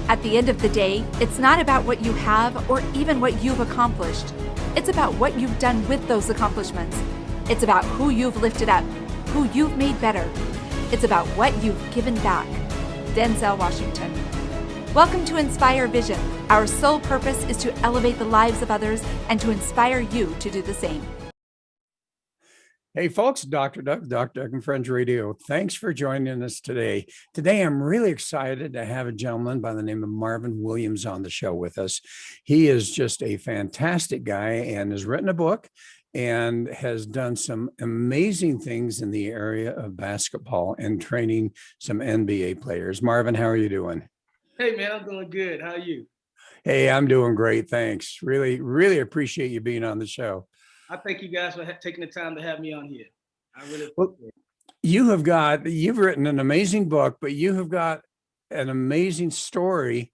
At the end of the day, it's not about what you have or even what you've accomplished. It's about what you've done with those accomplishments. It's about who you've lifted up, who you've made better. It's about what you've given back. Denzel Washington. Welcome to Inspire Vision. Our sole purpose is to elevate the lives of others and to inspire you to do the same. Hey folks, Dr. Doug and Friends Radio. Thanks for joining us today. Today, I'm really excited to have a gentleman by the name of Marvin Williams on the show with us. He is just a fantastic guy and has written a book and has done some amazing things in the area of basketball and training some NBA players. Marvin, how are you doing? Hey man, I'm doing good. How are you? Hey, I'm doing great. Thanks. Really appreciate you being on the show. I thank you guys for taking the time to have me on here. I really Well, appreciate it. you've written an amazing book, but you have got an amazing story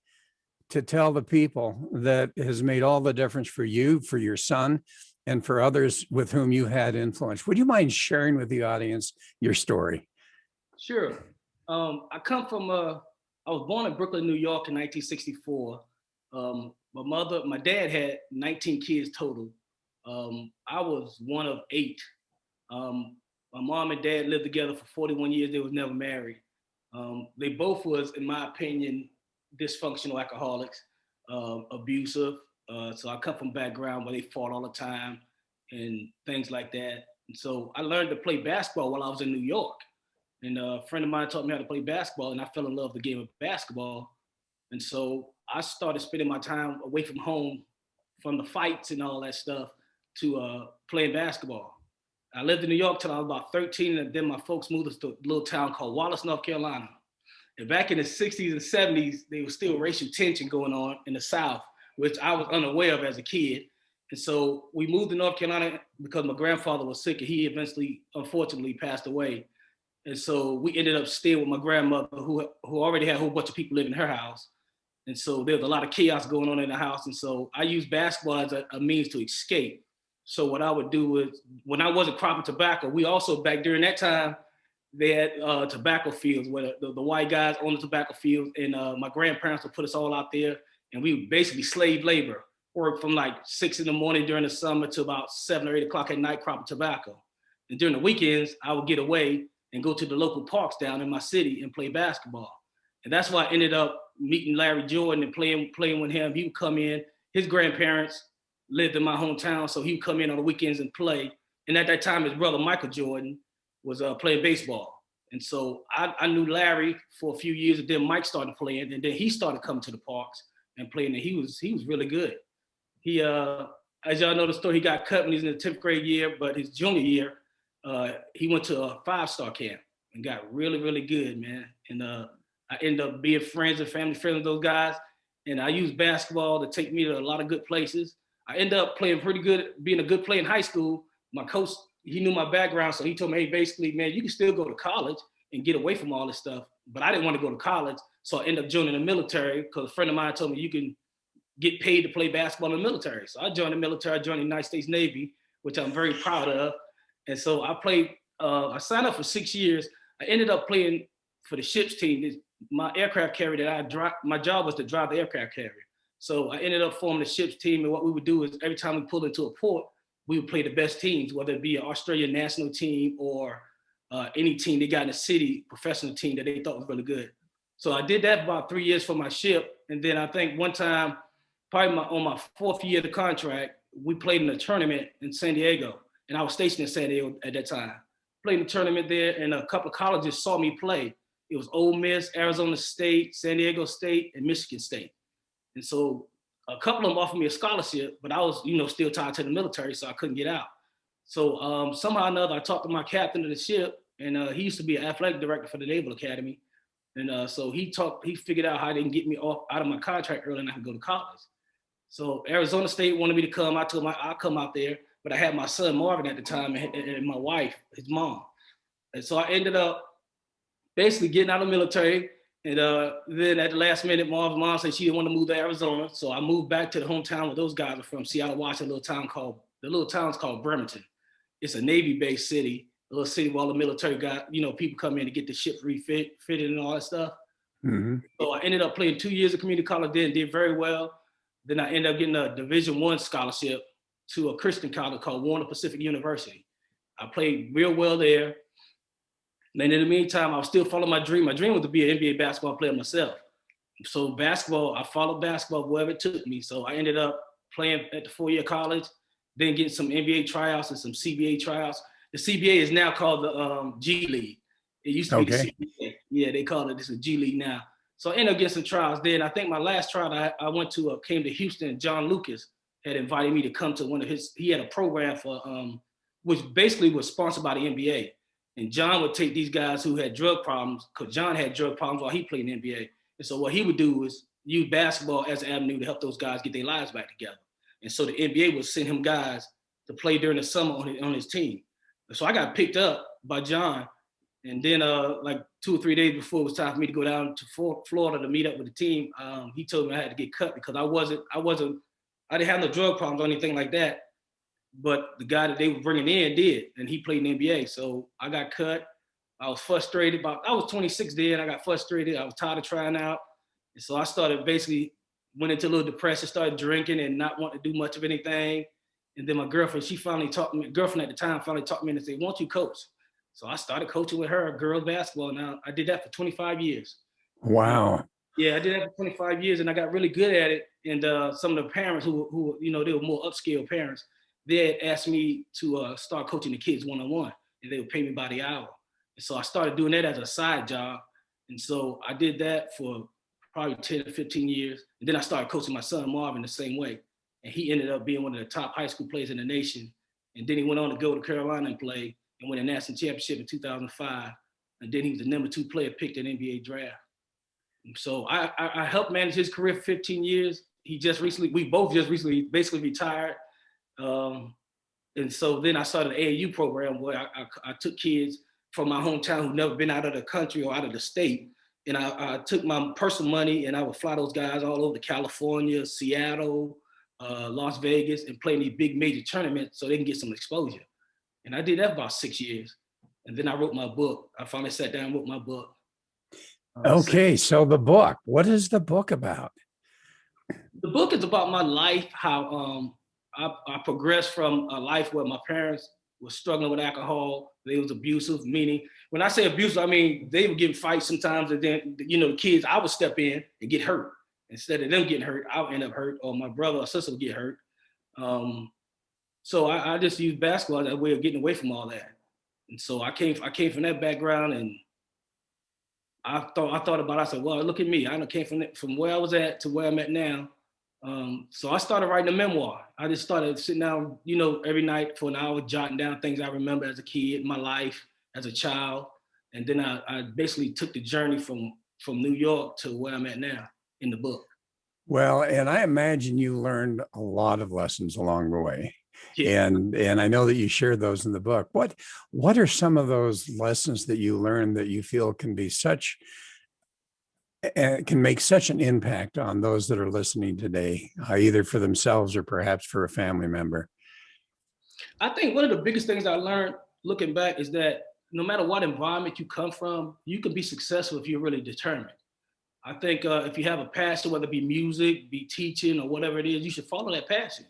to tell the people that has made all the difference for you, for your son, and for others with whom you had influence. Would you mind sharing with the audience your story? Sure. I was born in Brooklyn, New York in 1964. My dad had 19 kids total. I was one of 8. My mom and dad lived together for 41 years. They was never married. They both was, in my opinion, dysfunctional alcoholics, abusive. So I come from a background where they fought all the time and things like that. And so I learned to play basketball while I was in New York. And a friend of mine taught me how to play basketball, and I fell in love with the game of basketball. And so I started spending my time away from home, from the fights and all that stuff, to playing basketball. I lived in New York till I was about 13, and then my folks moved us to a little town called Wallace, North Carolina. And back in the 60s and 70s, there was still racial tension going on in the South, which I was unaware of as a kid. And so we moved to North Carolina because my grandfather was sick, and he eventually, unfortunately, passed away. And so we ended up staying with my grandmother, who already had a whole bunch of people living in her house. And so there was a lot of chaos going on in the house. And so I used basketball as a means to escape. So what I would do is, when I wasn't cropping tobacco, we also, back during that time, they had tobacco fields where the white guys owned the tobacco fields, and my grandparents would put us all out there, and we would basically slave labor, work from like 6 in the morning during the summer to about 7 or 8 o'clock at night cropping tobacco. And during the weekends, I would get away and go to the local parks down in my city and play basketball. And that's why I ended up meeting Larry Jordan and playing with him. He would come in. His grandparents lived in my hometown, so he would come in on the weekends and play. And at that time, his brother Michael Jordan was playing baseball. And so I knew Larry for a few years, and then Mike started playing, and then he started coming to the parks and playing, and he was really good. He, as y'all know the story, he got cut when he was in the 10th grade year, but his junior year, he went to a 5-star camp and got really good, man. And I ended up being friends with those guys. And I used basketball to take me to a lot of good places. I ended up playing pretty good, being a good player in high school. My coach, he knew my background, so he told me, hey, basically, man, you can still go to college and get away from all this stuff. But I didn't want to go to college, so I ended up joining the military because a friend of mine told me you can get paid to play basketball in the military. So I joined the military. I joined the United States Navy, which I'm very proud of. And so I played, I signed up for 6 years. I ended up playing for the ship's team. My aircraft carrier that I drive, my job was to drive the aircraft carrier. So I ended up forming the ship's team. And what we would do is every time we pulled into a port, we would play the best teams, whether it be an Australian national team or any team they got in the city, professional team that they thought was really good. So I did that for about 3 years for my ship. And then I think one time, probably on my 4th year of the contract, we played in a tournament in San Diego. And I was stationed in San Diego at that time. Played in the tournament there, and a couple of colleges saw me play. It was Ole Miss, Arizona State, San Diego State, and Michigan State. And so a couple of them offered me a scholarship, but I was, still tied to the military, so I couldn't get out. So somehow or another, I talked to my captain of the ship, and he used to be an athletic director for the Naval Academy. And so he figured out how they can get me out of my contract early and I could go to college. So Arizona State wanted me to come. I told them I'll come out there, but I had my son Marvin at the time and my wife, his mom. And so I ended up basically getting out of the military. And then at the last minute, Marvin's mom said she didn't want to move to Arizona. So I moved back to the hometown where those guys are from, Seattle, Washington, the little town's called Bremerton. It's a Navy-based city, a little city where all the military got, people come in to get the ship fitted and all that stuff. Mhm. So I ended up playing 2 years of community college, then did very well. Then I ended up getting a Division I scholarship to a Christian college called Warner Pacific University. I played real well there. And in the meantime, I was still following my dream. My dream was to be an NBA basketball player myself. So basketball, I followed basketball wherever it took me. So I ended up playing at the 4-year college, then getting some NBA tryouts and some CBA tryouts. The CBA is now called the G League. It used to be the Okay. CBA. Yeah, they call it this is G League now. So I ended up getting some trials. Then I think my last trial I went to came to Houston. John Lucas had invited me to come to one of his. He had a program for which basically was sponsored by the NBA. And John would take these guys who had drug problems, because John had drug problems while he played in the NBA. And so what he would do is use basketball as an avenue to help those guys get their lives back together. And so the NBA would send him guys to play during the summer on his team. And so I got picked up by John. And then like 2 or 3 days before it was time for me to go down to Florida to meet up with the team, he told me I had to get cut because I didn't have no drug problems or anything like that. But the guy that they were bringing in did, and he played in the NBA. So I got cut. I was frustrated. I was 26 then. I got frustrated. I was tired of trying out. And so I started basically went into a little depression, started drinking and not wanting to do much of anything. And then my girlfriend, girlfriend at the time finally taught me and said, "Won't you coach?" So I started coaching with her, girls basketball. Now I did that for 25 years. Wow. Yeah, I did that for 25 years and I got really good at it. And some of the parents who they were more upscale parents, they had asked me to start coaching the kids one-on-one, and they would pay me by the hour. And so I started doing that as a side job. And so I did that for probably 10 or 15 years. And then I started coaching my son, Marvin, the same way. And he ended up being one of the top high school players in the nation. And then he went on to go to Carolina and play and win a national championship in 2005. And then he was the number 2 player picked in the NBA draft. And so I helped manage his career for 15 years. We both just recently basically retired. And so then I started an AAU program where I took kids from my hometown who've never been out of the country or out of the state. And I took my personal money and I would fly those guys all over to California, Seattle, Las Vegas, and play in these big major tournaments so they can get some exposure. And I did that for about 6 years. And then I wrote my book. I finally sat down and wrote my book. Okay. So the book, what is the book about? The book is about my life, how I progressed from a life where my parents were struggling with alcohol. They was abusive, meaning when I say abusive, I mean they would get in fights sometimes, and then the kids, I would step in and get hurt. Instead of them getting hurt, I would end up hurt, or my brother or sister would get hurt. So I just used basketball as a way of getting away from all that. And so I came from that background, and I thought about it. I said, well, look at me. I came from where I was at to where I'm at now. So I started writing a memoir. I just started sitting down, every night for an hour, jotting down things I remember as a kid, my life as a child. And then I basically took the journey from New York to where I'm at now in the book. Well, and I imagine you learned a lot of lessons along the way. Yeah. And I know that you shared those in the book. What are some of those lessons that you learned that you feel can make such an impact on those that are listening today, either for themselves or perhaps for a family member? I think one of the biggest things I learned looking back is that no matter what environment you come from, you can be successful if you're really determined. I think if you have a passion, whether it be music, be teaching, or whatever it is, you should follow that passion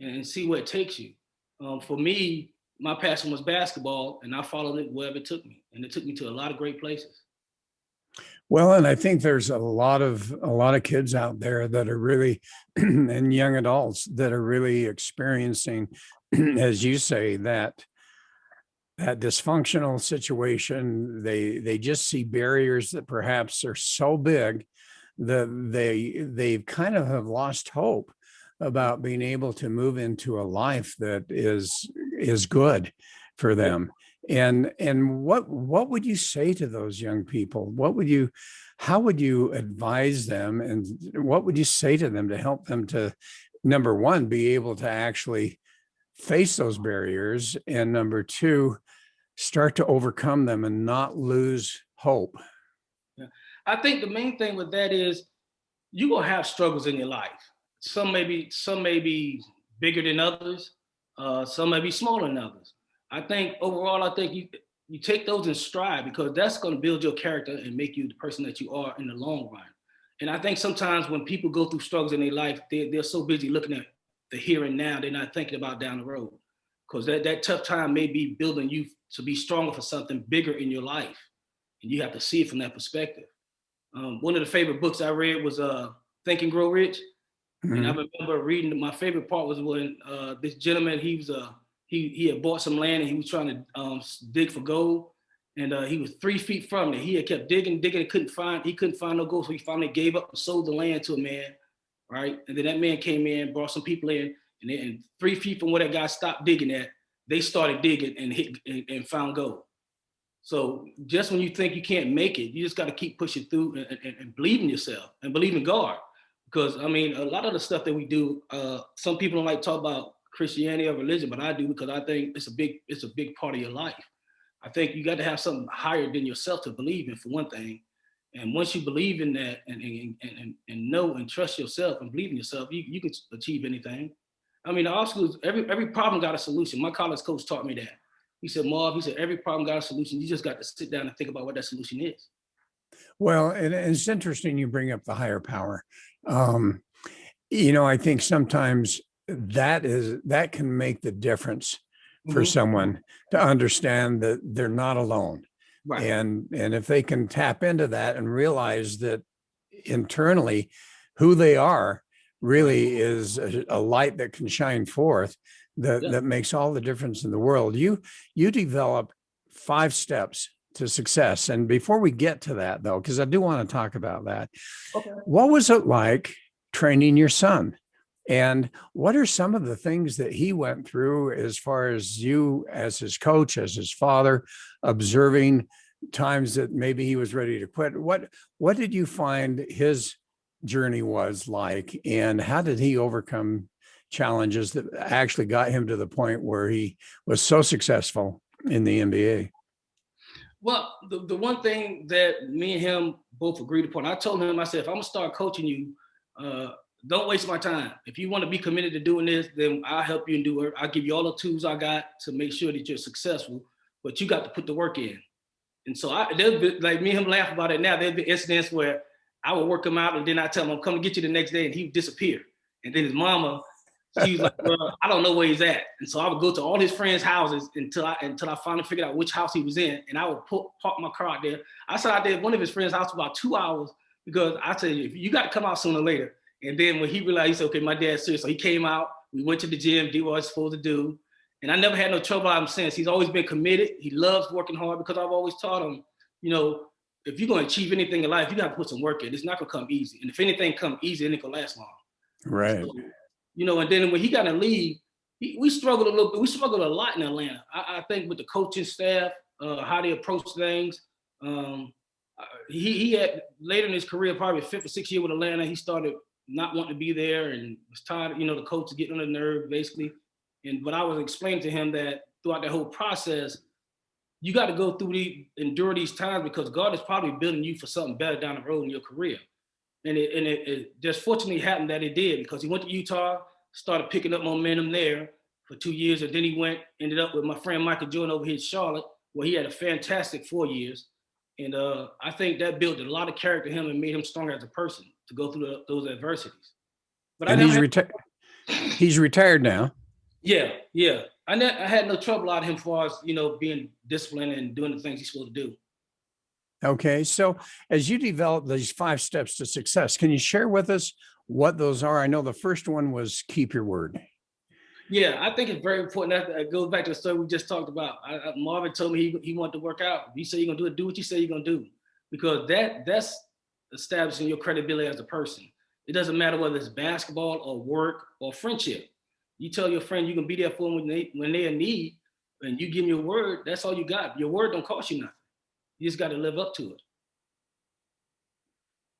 and see where it takes you. For me, my passion was basketball, and I followed it wherever it took me, and it took me to a lot of great places. Well, and I think there's a lot of kids out there that are really, and young adults that are really experiencing, as you say, that dysfunctional situation. They just see barriers that perhaps are so big that they kind of have lost hope about being able to move into a life that is good for them. And what would you say to those young people? How would you advise them, and what would you say to them to help them to, number one, be able to actually face those barriers, and number two, start to overcome them and not lose hope? Yeah. I think the main thing with that is you're gonna have struggles in your life. Some may be bigger than others. Some may be smaller than others. I think overall, you take those in stride, because that's going to build your character and make you the person that you are in the long run. And I think sometimes when people go through struggles in their life, they're so busy looking at the here and now, they're not thinking about down the road. Because that tough time may be building you to be stronger for something bigger in your life. And you have to see it from that perspective. One of the favorite books I read was Think and Grow Rich. Mm-hmm. And I remember reading, my favorite part was when this gentleman, he had bought some land and he was trying to dig for gold. And he was 3 feet from it. He had kept digging, and couldn't find no gold. So he finally gave up and sold the land to a man, right? And then that man came in, brought some people in, and 3 feet from where that guy stopped digging at, they started digging and found gold. So just when you think you can't make it, you just got to keep pushing through and believe in yourself and believe in God. Because I mean, a lot of the stuff that we do, some people don't like to talk about Christianity or religion, but I do, because I think it's a big part of your life. I think you got to have something higher than yourself to believe in, for one thing. And once you believe in that and know and trust yourself and believe in yourself, you can achieve anything. I mean, the obstacles, every problem got a solution. My college coach taught me that. He said, Marv, every problem got a solution. You just got to sit down and think about what that solution is. Well, and it's interesting you bring up the higher power. I think sometimes that can make the difference for someone to understand that they're not alone. Right. And if they can tap into that and realize that internally who they are really is a light that can shine forth, that makes all the difference in the world. You develop 5 steps to success. And before we get to that, though, because I do want to talk about that, what was it like training your son? And what are some of the things that he went through as far as you, as his coach, as his father, observing times that maybe he was ready to quit? What did you find his journey was like, and how did he overcome challenges that actually got him to the point where he was so successful in the NBA? Well, the one thing that me and him both agreed upon, I told him, I said, if I'm gonna start coaching you, don't waste my time. If you want to be committed to doing this, then I'll help you and do it. I'll give you all the tools I got to make sure that you're successful, but you got to put the work in. And so there'll be, like me and him laugh about it now, there'll be incidents where I would work him out and then I tell him, I'm coming to get you the next day, and he would disappear. And then his mama, she was like, well, I don't know where he's at. And so I would go to all his friends' houses until I finally figured out which house he was in. And I would park my car out there. I sat out there at one of his friends' house for about 2 hours, because I tell you, you got to come out sooner or later. And then when he realized, he said, okay, my dad's serious. So he came out, we went to the gym, did what I was supposed to do. And I never had no trouble out of him since. He's always been committed. He loves working hard, because I've always taught him, if you're going to achieve anything in life, you got to put some work in. It's not going to come easy. And if anything comes easy, it ain't going to last long. Right. So, and then when he got to leave, we struggled a little bit. We struggled a lot in Atlanta. I think with the coaching staff, how they approach things. He had, later in his career, probably 5th or 6th year with Atlanta, he started not wanting to be there and was tired, the coach was getting on the nerve, basically. But I was explaining to him that throughout that whole process, you got to go through endure these times, because God is probably building you for something better down the road in your career. And it just fortunately happened that it did, because he went to Utah, started picking up momentum there for 2 years. And then he ended up with my friend Michael Jordan over here in Charlotte, where he had a fantastic 4 years. And I think that built a lot of character in him and made him stronger as a person to go through those adversities. But he's retired now. Yeah. I had no trouble out of him as far as, being disciplined and doing the things he's supposed to do. Okay. So as you develop these 5 steps to success, can you share with us what those are? I know the first one was keep your word. Yeah, I think it's very important. That goes back to the story we just talked about. Marvin told me he wanted to work out. If you say you're going to do it, do what you say you're going to do. Because that's establishing your credibility as a person. It doesn't matter whether it's basketball or work or friendship. You tell your friend you can be there for them when they're in need, and you give them your word, that's all you got. Your word don't cost you nothing. You just got to live up to it.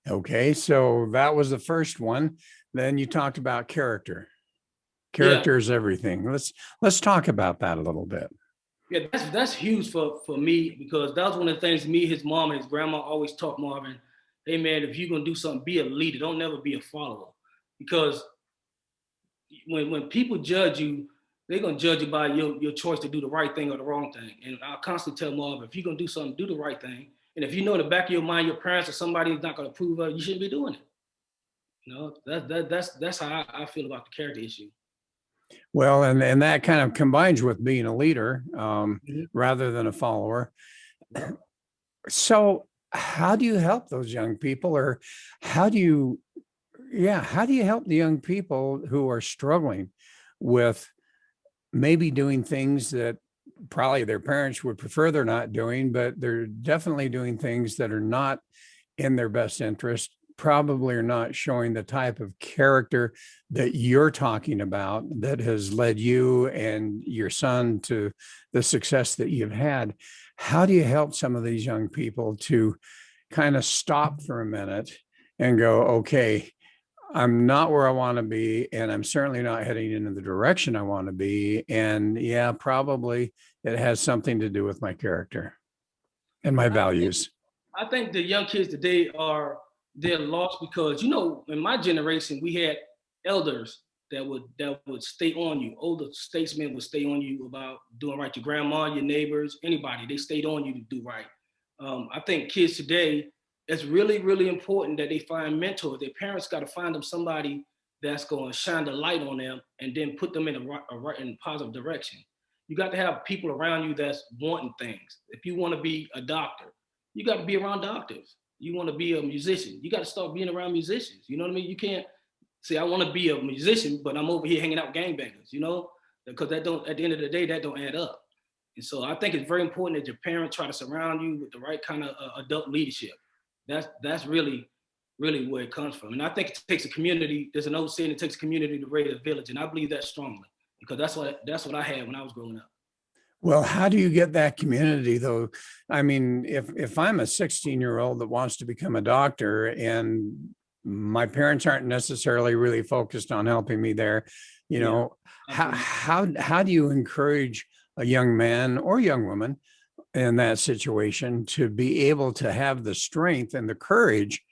Okay, so that was the first one. Then you talked about character. Character is everything. Let's talk about that a little bit. Yeah, that's huge for me, because that was one of the things me, his mom, and his grandma always taught Marvin. Hey man, if you're gonna do something, be a leader. Don't never be a follower. Because when people judge you, they're gonna judge you by your choice to do the right thing or the wrong thing. And I constantly tell Marv, if you're gonna do something, do the right thing. And if you know in the back of your mind, your parents or somebody is not gonna approve of it, you shouldn't be doing it. You know, that's how I feel about the character issue. Well, and that kind of combines with being a leader Mhm. rather than a follower. So how do you help those young people, or how do you, how do you help the young people who are struggling with maybe doing things that probably their parents would prefer they're not doing, but they're definitely doing things that are not in their best interest, probably are not showing the type of character that you're talking about that has led you and your son to the success that you've had? How do you help some of these young people to kind of stop for a minute and go, okay, I'm not where I want to be, and I'm certainly not heading into the direction I want to be. And yeah, probably it has something to do with my character and my values. I think the young kids today they're lost because, in my generation we had elders that would stay on you. Older statesmen would stay on you about doing right. Your grandma, your neighbors, anybody, they stayed on you to do right. I think kids today, it's really, really important that they find mentors. Their parents got to find them somebody that's going to shine the light on them and then put them in a positive direction. You got to have people around you that's wanting things. If you want to be a doctor, you got to be around doctors. You want to be a musician, you got to start being around musicians. You know what I mean? You can't say, I want to be a musician, but I'm over here hanging out with gangbangers, because at the end of the day, that don't add up. And so I think it's very important that your parents try to surround you with the right kind of adult leadership. That's really, really where it comes from. And I think it takes a community. There's an old saying, it takes a community to raise a village. And I believe that strongly, because that's what I had when I was growing up. Well, how do you get that community though? I mean, if I'm a 16-year-old that wants to become a doctor and my parents aren't necessarily really focused on helping me there, how do you encourage a young man or young woman in that situation to be able to have the strength and the courage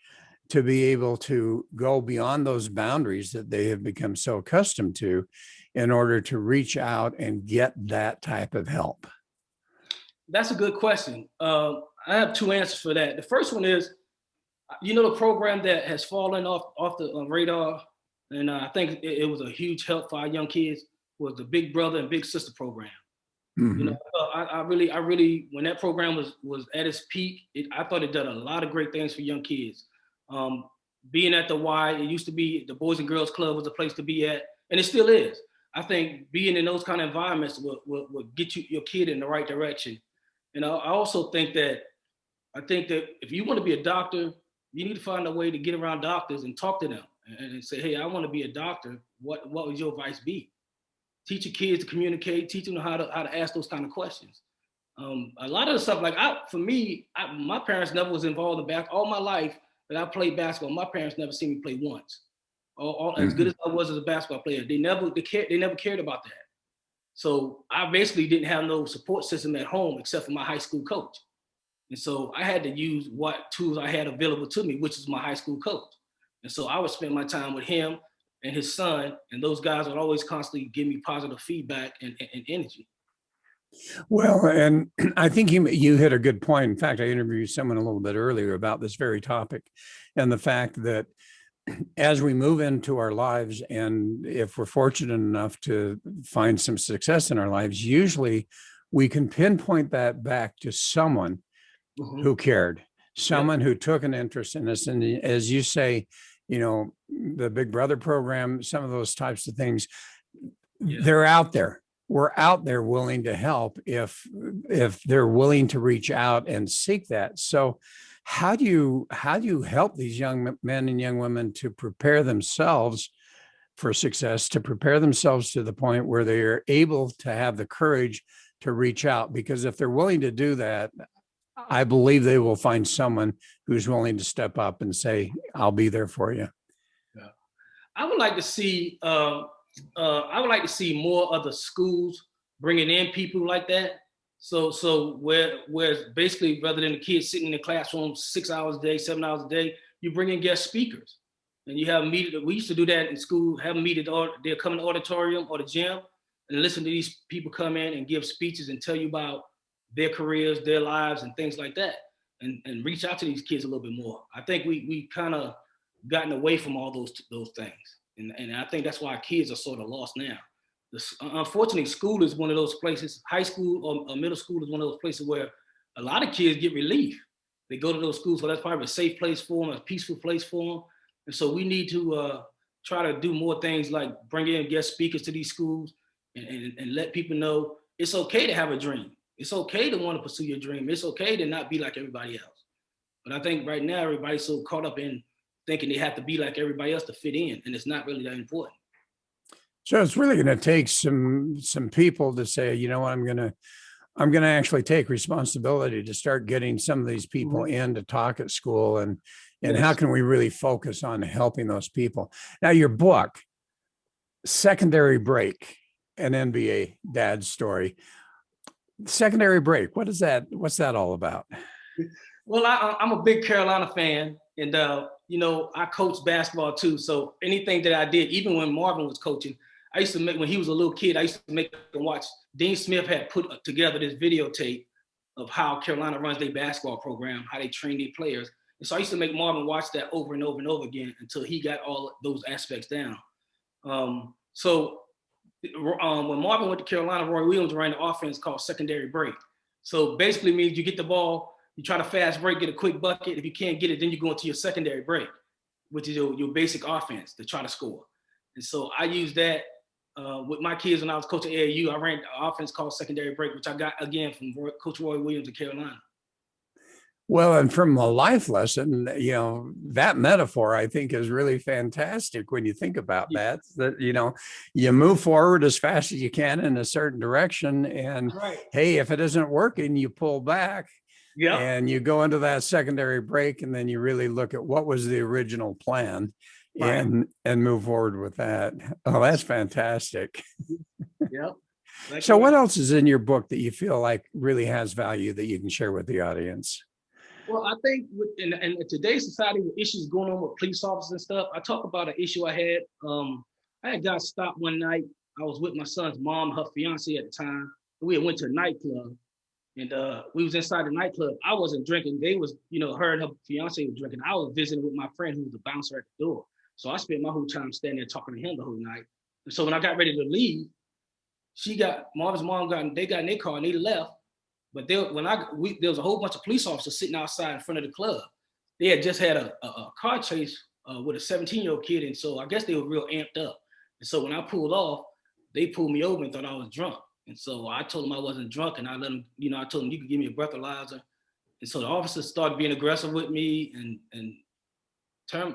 to be able to go beyond those boundaries that they have become so accustomed to in order to reach out and get that type of help? That's a good question. I have two answers for that. The first one is, the program that has fallen off the radar, and I think it was a huge help for our young kids, was the Big Brother and Big Sister program. Mm-hmm. I really, when that program was at its peak, I thought it did a lot of great things for young kids. Being at the Y, it used to be the Boys and Girls Club was a place to be at, and it still is. I think being in those kind of environments will get your kid in the right direction. And I also think that if you want to be a doctor, you need to find a way to get around doctors and talk to them and say, hey, I want to be a doctor. What would your advice be? Teach your kids to communicate, teach them how to ask those kind of questions. A lot of the stuff, my parents never was involved in basketball. All my life that I played basketball, my parents never seen me play once. As good as I was as a basketball player, they never cared about that. So I basically didn't have no support system at home except for my high school coach. And so I had to use what tools I had available to me, which is my high school coach. And so I would spend my time with him and his son, and those guys would always constantly give me positive feedback and energy. Well, and I think you hit a good point. In fact, I interviewed someone a little bit earlier about this very topic, and the fact that as we move into our lives, and if we're fortunate enough to find some success in our lives, usually we can pinpoint that back to someone who cared, someone who took an interest in us. And as you say, the Big Brother program, some of those types of things, they're out there. We're out there willing to help if they're willing to reach out and seek that. So how do you help these young men and young women to prepare themselves for success, to prepare themselves to the point where they are able to have the courage to reach out? Because if they're willing to do that, I believe they will find someone who's willing to step up and say, I'll be there for you. Yeah. I would like to see more of the schools bringing in people like that. So where basically, rather than the kids sitting in the classroom 6 hours a day, 7 hours a day, you bring in guest speakers, and you have them meet. We used to do that in school. Have them meet they'll come in the auditorium or the gym, and listen to these people come in and give speeches and tell you about their careers, their lives, and things like that, and reach out to these kids a little bit more. I think we kind of gotten away from all those things, and I think that's why our kids are sort of lost now. Unfortunately, school is one of those places. High school or middle school is one of those places where a lot of kids get relief. They go to those schools, so that's probably a safe place for them, a peaceful place for them. And so we need to try to do more things like bring in guest speakers to these schools and let people know it's okay to have a dream. It's okay to want to pursue your dream. It's okay to not be like everybody else. But I think right now everybody's so caught up in thinking they have to be like everybody else to fit in, and it's not really that important. So it's really going to take some people to say, you know what, I'm going to actually take responsibility to start getting some of these people in to talk at school, and how can we really focus on helping those people? Now, your book, Secondary Break, an NBA dad's story. Secondary break, what's that all about? Well, I'm a big Carolina fan, and I coach basketball too. So anything that I did, even when Marvin was coaching, I used to make, when he was a little kid, I used to make him watch. Dean Smith had put together this videotape of how Carolina runs their basketball program, how they train their players. And so I used to make Marvin watch that over and over and over again until he got all those aspects down. When Marvin went to Carolina, Roy Williams ran the offense called secondary break. So basically means you get the ball, you try to fast break, get a quick bucket. If you can't get it, then you go into your secondary break, which is your basic offense to try to score. And so I used that with my kids when I was coaching AAU. I ran the offense called secondary break, which I got again from Coach Roy Williams in Carolina. Well, and from a life lesson, that metaphor, I think, is really fantastic when you think about that, you move forward as fast as you can in a certain direction. And hey, if it isn't working, you pull back and you go into that secondary break, and then you really look at what was the original plan and move forward with that. Oh, that's fantastic. Yep. So what else is in your book that you feel like really has value that you can share with the audience? Well, I think in today's society, with issues going on with police officers and stuff, I talk about an issue I had. I had got stopped one night. I was with my son's mom, her fiance at the time. We had went to a nightclub, and we was inside the nightclub. I wasn't drinking. They was, her and her fiance was drinking. I was visiting with my friend who was the bouncer at the door. So I spent my whole time standing there talking to him the whole night. And so when I got ready to leave, Marvin's mom got in their car and they left. But there was a whole bunch of police officers sitting outside in front of the club. They had just had a car chase with a 17-year-old kid, and so I guess they were real amped up. And so when I pulled off, they pulled me over and thought I was drunk. And so I told them I wasn't drunk, and I let them, I told them you could give me a breathalyzer. And so the officers started being aggressive with me and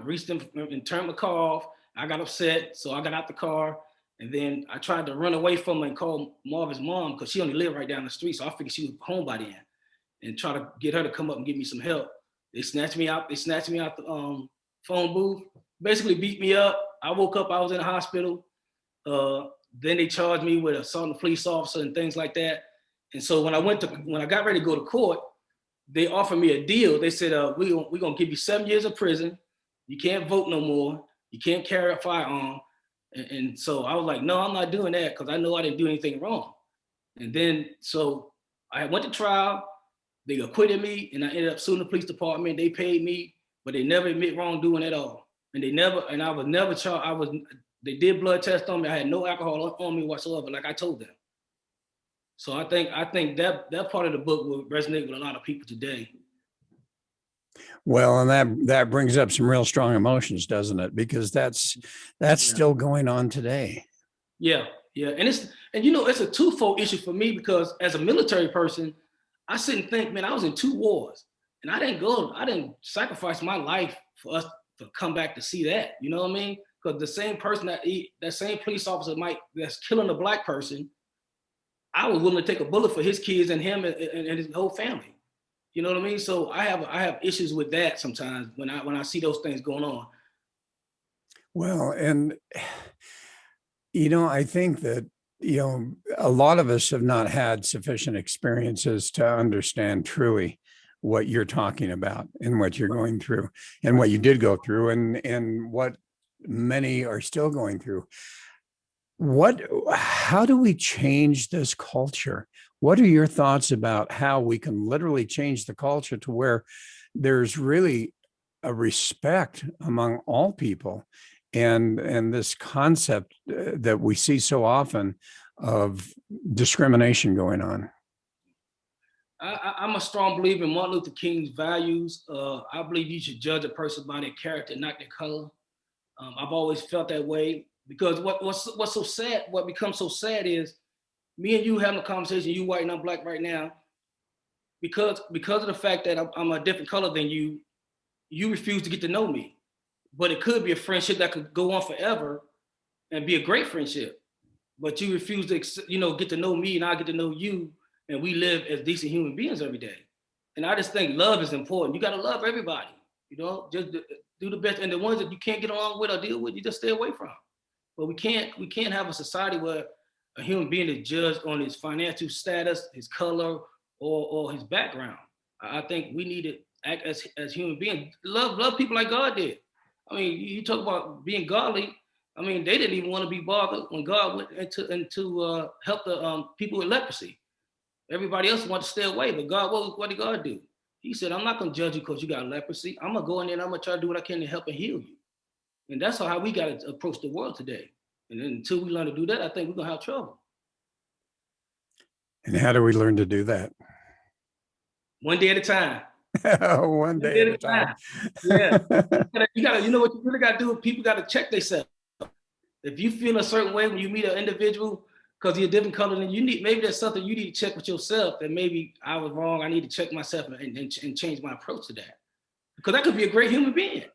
reached them and turned the car off. I got upset, so I got out the car. And then I tried to run away from her and call Marvin's mom because she only lived right down the street. So I figured she was home by then, and try to get her to come up and give me some help. They snatched me out. The phone booth, basically beat me up. I woke up, I was in the hospital. Then they charged me with assaulting a police officer and things like that. And so when I got ready to go to court, they offered me a deal. They said, we're going to give you 7 years of prison. You can't vote no more. You can't carry a firearm. And so I was like, no, I'm not doing that because I know I didn't do anything wrong. And then, so I went to trial. They acquitted me, and I ended up suing the police department. They paid me, but they never admit wrongdoing at all. And I was never charged. They did blood tests on me. I had no alcohol on me whatsoever, like I told them. So I think that part of the book will resonate with a lot of people today. Well, and that brings up some real strong emotions, doesn't it? Because that's still going on today. Yeah. And it's a twofold issue for me, because as a military person, I sit and think, man, I was in 2 wars, and I didn't sacrifice my life for us to come back to see that. You know what I mean? Because the same person that same police officer that's killing a Black person, I was willing to take a bullet for his kids and him and his whole family. You know what I mean? So I have issues with that sometimes when I see those things going on. Well, and I think that a lot of us have not had sufficient experiences to understand truly what you're talking about and what you're going through and what you did go through and what many are still going through. How do we change this culture? What are your thoughts about how we can literally change the culture to where there's really a respect among all people, and this concept that we see so often of discrimination going on? I'm a strong believer in Martin Luther King's values. I believe you should judge a person by their character, not their color. I've always felt that way because what's so sad, what becomes so sad is me and you having a conversation, you white and I'm black right now, because of the fact that I'm a different color than you, you refuse to get to know me. But it could be a friendship that could go on forever and be a great friendship. But you refuse to, get to know me and I get to know you, and we live as decent human beings every day. And I just think love is important. You got to love everybody, just do the best. And the ones that you can't get along with or deal with, you just stay away from. But we can't have a society where a human being is judged on his financial status, his color, or his background. I think we need to act as human beings. Love people like God did. I mean, you talk about being godly. I mean, they didn't even want to be bothered when God went into help the people with leprosy. Everybody else wanted to stay away, but God, what did God do? He said, I'm not going to judge you because you got leprosy. I'm going to go in there and I'm going to try to do what I can to help and heal you. And that's how we got to approach the world today. And then until we learn to do that, I think we're going to have trouble. And how do we learn to do that? One day at a time. One day at a time. Yeah. You know what you really got to do? People got to check themselves. If you feel a certain way when you meet an individual because you're a different color than maybe there's something you need to check with yourself, that maybe I was wrong. I need to check myself and change my approach to that. Because that could be a great human being.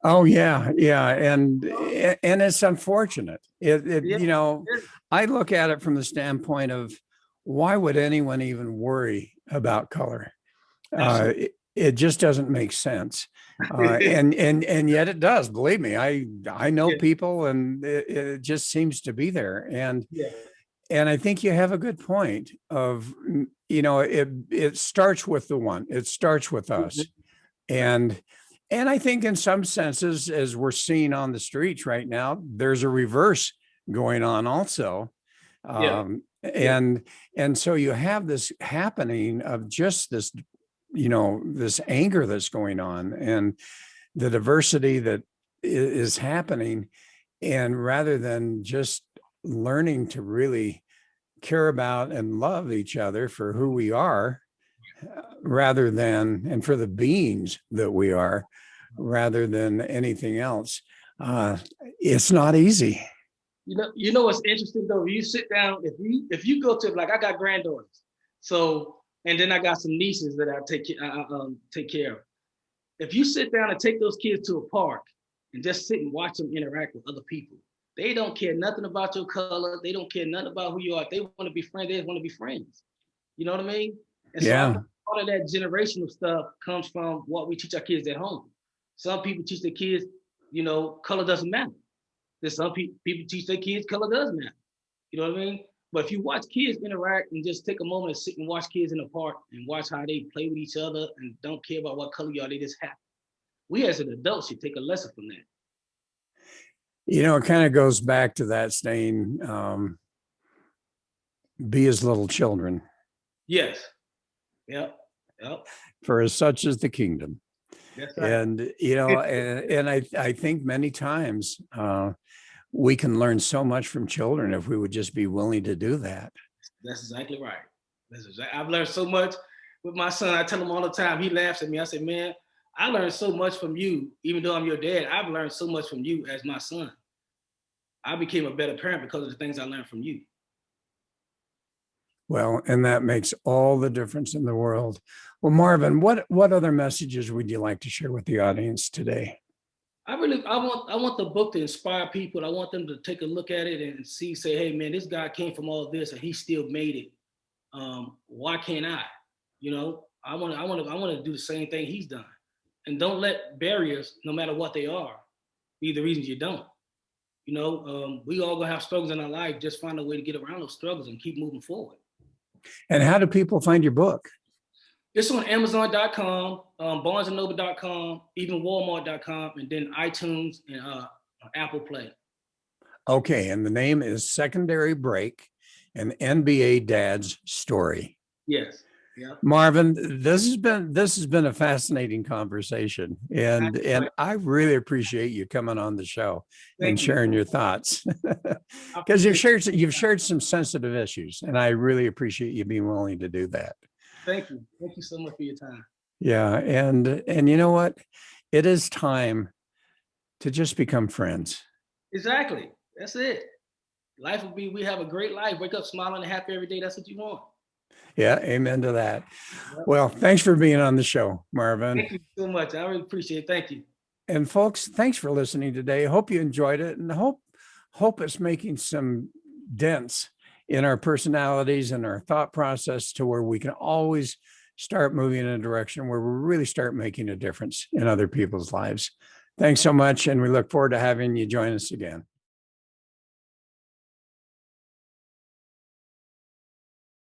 Oh yeah. And it's unfortunate. I look at it from the standpoint of why would anyone even worry about color? It just doesn't make sense. And yet it does. Believe me, I know people, and it just seems to be there. And I think you have a good point of, it starts with the one. It starts with us. And I think in some senses, as we're seeing on the streets right now, there's a reverse going on also. And so you have this happening of just this, this anger that's going on and the diversity that is happening. And rather than just learning to really care about and love each other for who we are, and for the beings that we are, rather than anything else, it's not easy. You know what's interesting though? You sit down, if you go to, like, I got granddaughters, so, and then I got some nieces that I take care of. If you sit down and take those kids to a park and just sit and watch them interact with other people, they don't care nothing about your color. They don't care nothing about who you are. If they want to be friends, they just want to be friends. You know what I mean? And so I think all of that generational stuff comes from what we teach our kids at home. Some people teach their kids, color doesn't matter. There's some people teach their kids color does matter. You know what I mean? But if you watch kids interact and just take a moment and sit and watch kids in the park and watch how they play with each other and don't care about what color you are, they just happy. We as an adult should take a lesson from that. It kind of goes back to that saying, be as little children. Yes. Yep. For as such is the kingdom. That's right. And, and I think many times we can learn so much from children if we would just be willing to do that. That's exactly right. I've learned so much with my son. I tell him all the time, he laughs at me. I say, man, I learned so much from you, even though I'm your dad. I've learned so much from you as my son. I became a better parent because of the things I learned from you. Well, and that makes all the difference in the world. Well, Marvin, what other messages would you like to share with the audience today? I want the book to inspire people. I want them to take a look at it and say, hey man, this guy came from all this and he still made it. Why can't I? I want to do the same thing he's done. And don't let barriers, no matter what they are, be the reasons you don't. We all gonna have struggles in our life. Just find a way to get around those struggles and keep moving forward. And how do people find your book? It's on Amazon.com, BarnesandNoble.com, even Walmart.com, and then iTunes and Apple Play. Okay, and the name is Secondary Break, an NBA Dad's Story. Yes. Yeah. Marvin, this has been a fascinating conversation, and I really appreciate you coming on the show and sharing your thoughts, because you've shared some sensitive issues, and I really appreciate you being willing to do that. Thank you so much for your time. Yeah, and you know what, it is time to just become friends. Exactly. That's it. Life will be, we have a great life. Wake up smiling and happy every day. That's what you want. Yeah, amen to that. Well, thanks for being on the show, Marvin. Thank you so much. I really appreciate it. Thank you. And folks, thanks for listening today. Hope you enjoyed it, and hope it's making some dents in our personalities and our thought process to where we can always start moving in a direction where we really start making a difference in other people's lives. Thanks so much, and we look forward to having you join us again.